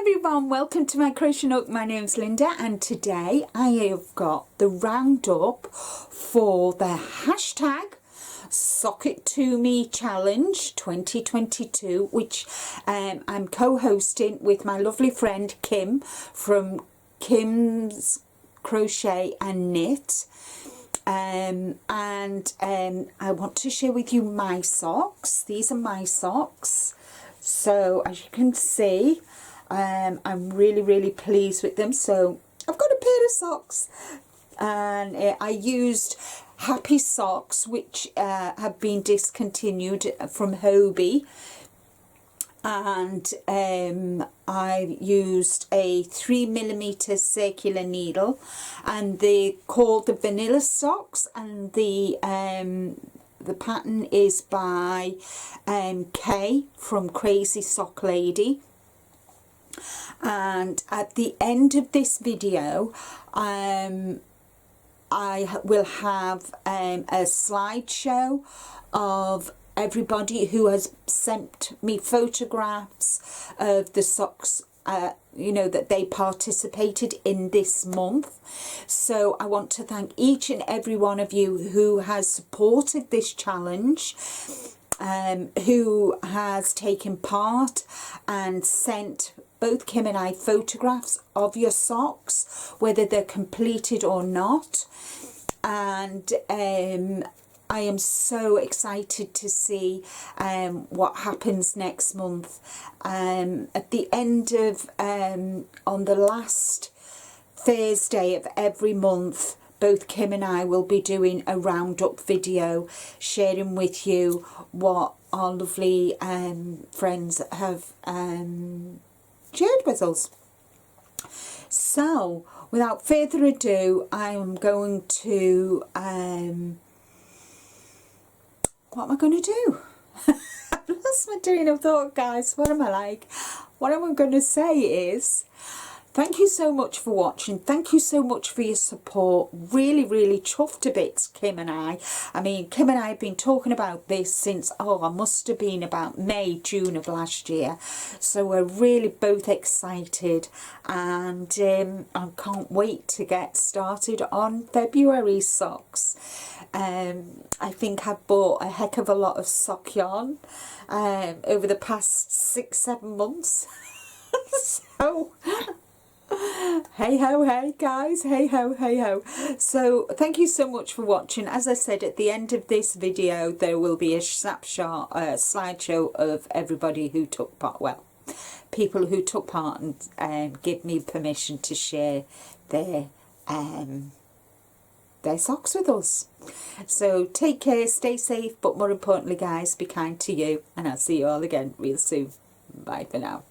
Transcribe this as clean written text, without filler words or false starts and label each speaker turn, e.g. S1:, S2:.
S1: everyone, welcome to my crochet nook. My name's Linda and today I have got the roundup for the hashtag Sock It To Me Challenge 2022, which I'm co-hosting with my lovely friend Kim from Kim's Crochet and Knit. I want to share with you my socks. These are my socks. So as you can see, I'm really pleased with them. So I've got a pair of socks, and I used Happy Socks, which have been discontinued from Hobie, and I used a 3mm circular needle, and they're called the Vanilla Socks, and the pattern is by Kay from Crazy Sock Lady. And at the end of this video I will have a slideshow of everybody who has sent me photographs of the socks you know, that they participated in this month. So I want to thank each and every one of you who has supported this challenge, who has taken part and sent both Kim and I photographs of your socks, whether they're completed or not. And I am so excited to see what happens next month. At the end of, on the last Thursday of every month, both Kim and I will be doing a roundup video, sharing with you what our lovely friends have shared with us. So without further ado, I am going to what am I going to do? I've lost my train of thought, guys. What am I like? What I'm going to say is thank you so much for watching. Thank you so much for your support. Really chuffed to bits, Kim and I. I mean, Kim and I have been talking about this since, I must have been about May, June of last year. So we're really both excited, and I can't wait to get started on February socks. I think I've bought a heck of a lot of sock yarn over the past 6-7 months. So hey ho, hey guys, hey ho. So thank you so much for watching. As I said, at the end of this video there will be a snapshot, slideshow of everybody who took part, well, people who took part, and give me permission to share their socks with us. So take care, stay safe, but more importantly guys, be kind to you, and I'll see you all again real soon. Bye for now.